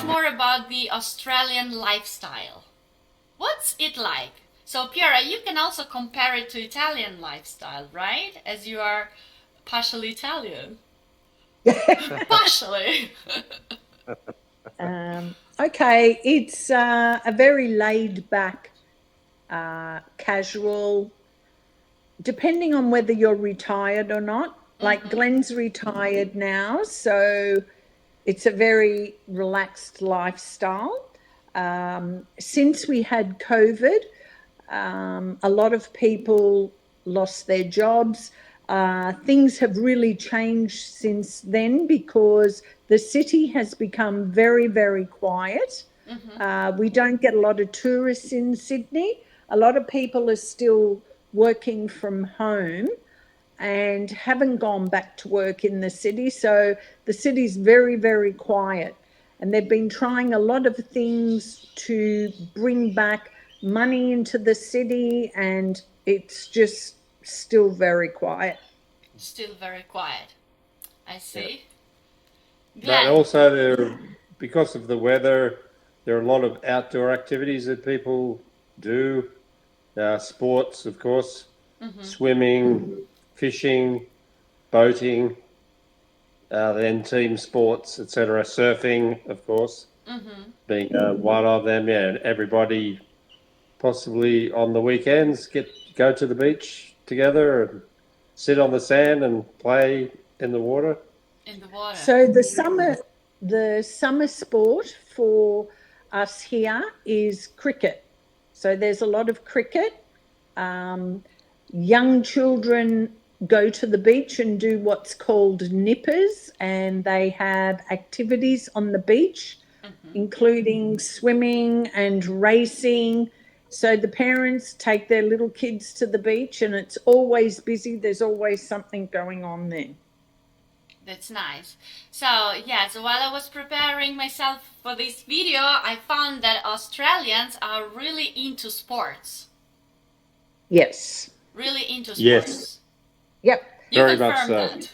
us more about the Australian lifestyle. What's it like? So, Piera, you can also compare it to Italian lifestyle, right? As you are partially Italian. Partially. Okay, it's a very laid back, casual, depending on whether you're retired or not. Like Glenn's retired now, so it's a very relaxed lifestyle. Since we had COVID, a lot of people lost their jobs. Things have really changed since then because the city has become very, very quiet. We don't get a lot of tourists in Sydney. A lot of people are still working from home and haven't gone back to work in the city. So the city's very, very quiet. And they've been trying a lot of things to bring back money into the city, and it's just still very quiet. Still very quiet. I see. But also, because of the weather, there are a lot of outdoor activities that people do. Sports, of course, swimming, fishing, boating, then team sports, etc. Surfing, of course, being one of them. Yeah, and everybody possibly on the weekends go to the beach together and sit on the sand and play in the water. So the summer sport for us here is cricket. So there's a lot of cricket. Young children go to the beach and do what's called nippers, and they have activities on the beach, including swimming and racing. So the parents take their little kids to the beach, and it's always busy. There's always something going on there. That's nice. So while I was preparing myself for this video, I found that Australians are really into sports. Yes. Really into sports. Yes. Yep. You Very much confirm so. that.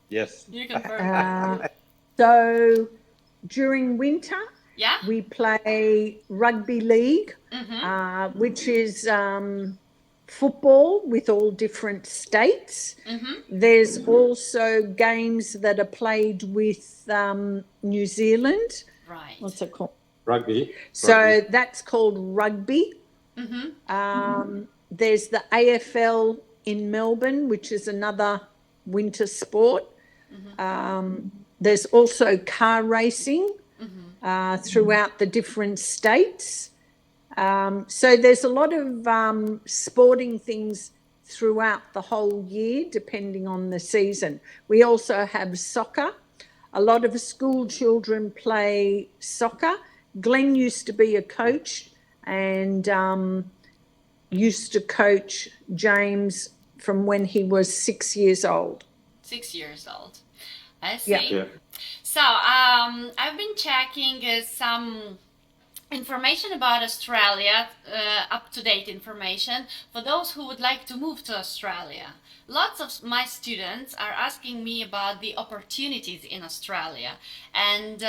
Yes. You confirm that. So during winter, Yeah. we play rugby league, which is football with all different states. There's also games that are played with New Zealand. Right. What's it called? Rugby. So that's called rugby. There's the AFL in Melbourne, which is another winter sport. There's also car racing throughout the different states. So there's a lot of sporting things throughout the whole year, depending on the season. We also have soccer. A lot of school children play soccer. Glenn used to be a coach and used to coach James from when he was 6 years old. 6 years old. I see. Yeah. So I've been checking some information about Australia, up-to-date information for those who would like to move to Australia. Lots of my students are asking me about the opportunities in Australia, and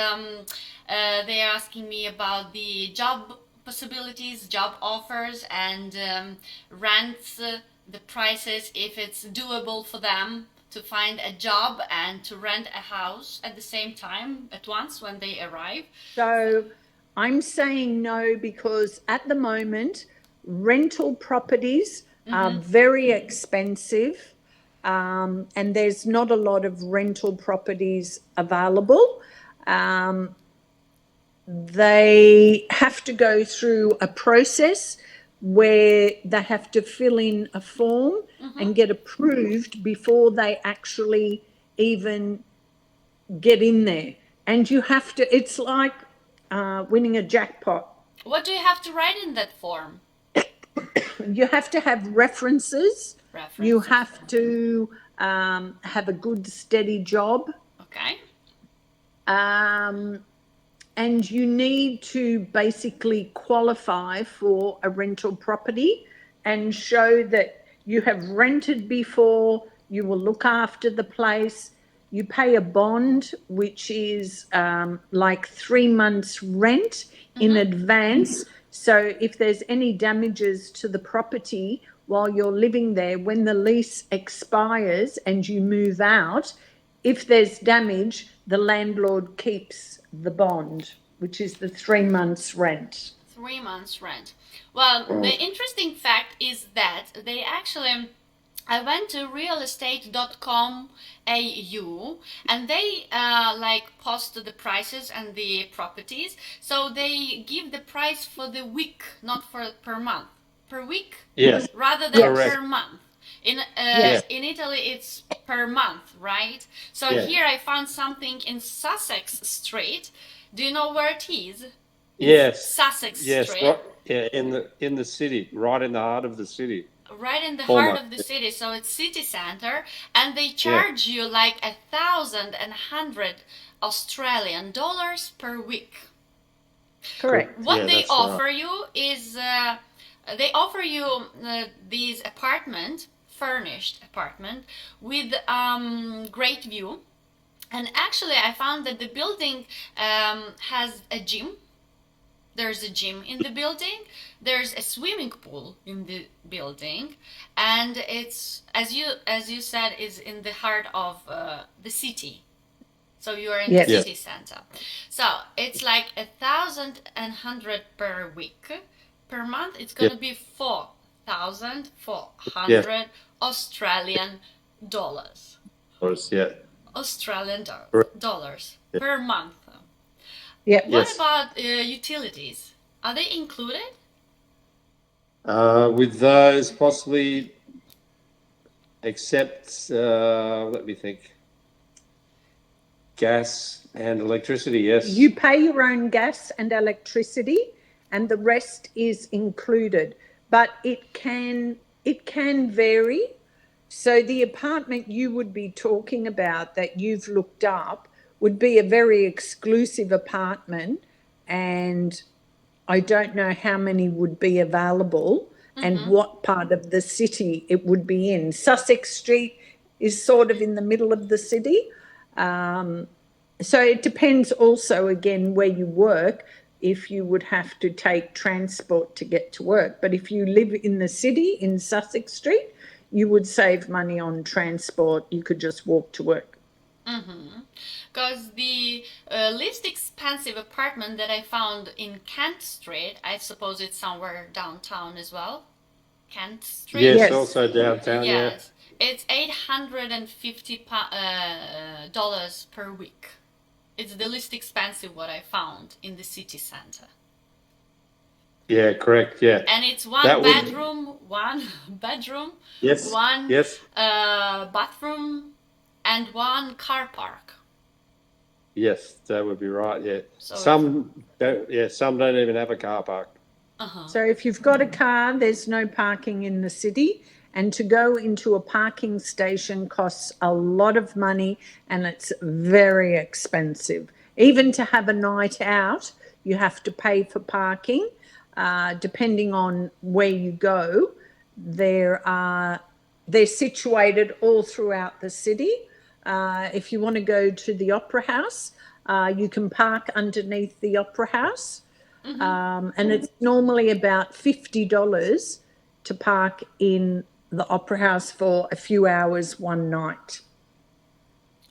they are asking me about the job possibilities, job offers, and rents, the prices, if it's doable for them to find a job and to rent a house at the same time at once when they arrive. So I'm saying no, because at the moment rental properties are very expensive, and there's not a lot of rental properties available. They have to go through a process where they have to fill in a form and get approved before they actually even get in there. And you have to, it's like winning a jackpot. What do you have to write in that form? You have to have references. You have to have a good, steady job. Okay. And you need to basically qualify for a rental property and show that you have rented before, you will look after the place, you pay a bond, which is like 3 months rent in advance. So if there's any damages to the property while you're living there, when the lease expires and you move out, if there's damage, the landlord keeps the bond, which is the 3 months rent. 3 months rent. Well, the interesting fact is that they actually, I went to realestate.com AU and they like post the prices and the properties. So they give the price for the week, not for per month. Per week? Yes. Rather than Correct. per month. In Italy it's per month, right? So here I found something in Sussex Street. Do you know where it is? Yes. Sussex Yes. Street. Right. Yeah. In the city, right in the heart of the city. Right in the heart of the city, so it's city center, and they charge you like 1,100 Australian dollars per week. Correct. What they offer you is they offer you these apartment, furnished apartment with great view, and actually I found that the building has a gym. There's a gym in the building, there's a swimming pool in the building, and it's, as you said, is in the heart of the city. So you are in the city center. So it's like 1,100 per week. Per month it's going to be 4,400 Australian dollars. Australian dollars per month. Yeah. What about utilities? Are they included? With those, possibly, except, let me think, gas and electricity, yes. You pay your own gas and electricity, and the rest is included. But it can vary. So the apartment you would be talking about that you've looked up would be a very exclusive apartment, and I don't know how many would be available and what part of the city it would be in. Sussex Street is sort of in the middle of the city. So it depends also, again, where you work, if you would have to take transport to get to work. But if you live in the city, in Sussex Street, you would save money on transport. You could just walk to work. Because the least expensive apartment that I found in Kent Street, I suppose it's somewhere downtown as well. Kent Street. Yes, also downtown. Yes, it's $850 dollars per week. It's the least expensive what I found in the city center. Yeah, correct. Yeah. And it's one bedroom, one bathroom, and one car park. Yes, that would be right. Yeah. So some don't even have a car park. So if you've got a car, there's no parking in the city, and to go into a parking station costs a lot of money, and it's very expensive. Even to have a night out, you have to pay for parking. Depending on where you go, they're situated all throughout the city. If you want to go to the Opera House, you can park underneath the Opera House. And it's normally about $50 to park in the Opera House for a few hours one night.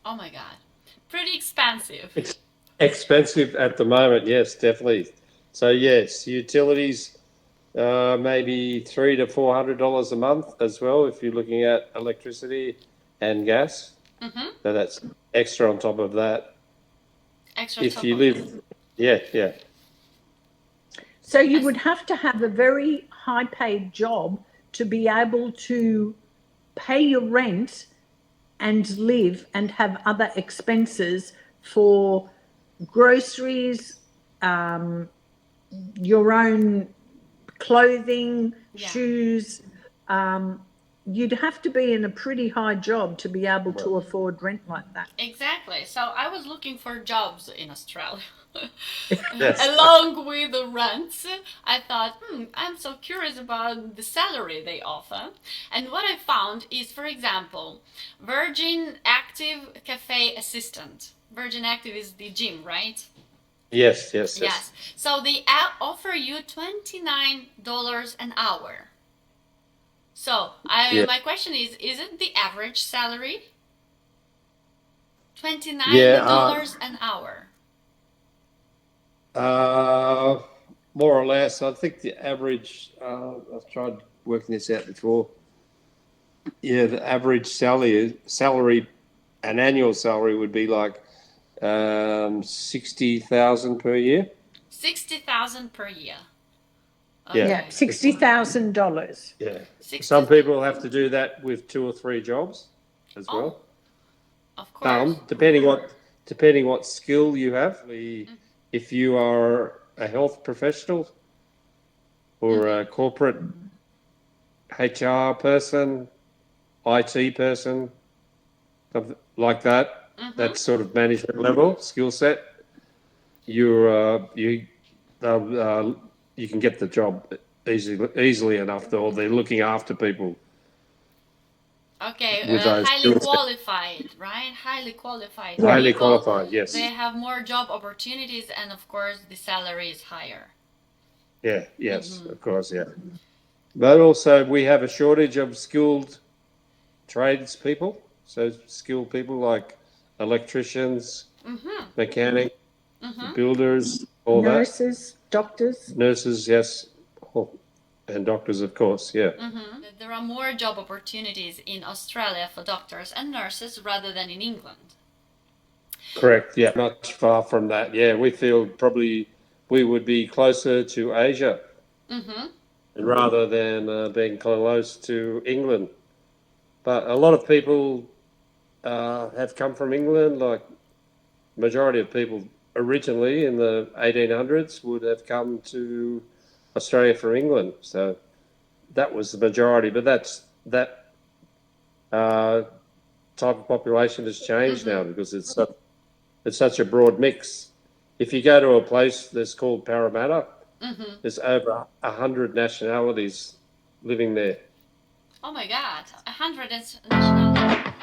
Oh my God. Pretty expensive. It's expensive at the moment, yes, definitely. So yes, utilities, maybe $300 to $400 a month as well, if you're looking at electricity and gas. So that's extra on top of that. Extra if top you of live, yeah. So you would have to have a very high-paid job to be able to pay your rent and live and have other expenses for groceries, your own clothing, shoes. You'd have to be in a pretty high job to be able to afford rent like that. Exactly. So I was looking for jobs in Australia. Along with the rents, I thought, I'm so curious about the salary they offer. And what I found is, for example, Virgin Active Active Cafe Assistant. Virgin Active is the gym, right? Yes. Yes. So they offer you $29 an hour. So my question is it the average salary? $29 an hour. More or less. I think the average, I've tried working this out before. Yeah, the average salary, an annual salary would be like 60,000 per year. 60,000 per year. Okay. Yeah, $60,000. Yeah. Some people have to do that with 2 or 3 jobs as well. Of course. Depending what skill you have. If you are a health professional or a corporate HR person, IT person, something like that, that sort of management level skill set, you can get the job easily enough, or they're looking after people. Okay, with those highly qualified, right? Highly qualified. Yeah. Highly people, qualified, yes. They have more job opportunities, and of course, the salary is higher. Yeah, yes, of course, yeah. But also, we have a shortage of skilled tradespeople. So, skilled people like electricians, mechanics, builders, all Nurses, doctors. that. Nurses, yes. And doctors, of course, yeah. There are more job opportunities in Australia for doctors and nurses rather than in England. Correct, yeah. Not far from that. Yeah, we feel probably we would be closer to Asia rather than being close to England. But a lot of people have come from England, like majority of people originally in the 1800s would have come to Australia from England. So that was the majority, but that type of population has changed now because it's such a broad mix. If you go to a place that's called Parramatta, there's over 100 nationalities living there. Oh my God, 100 nationalities.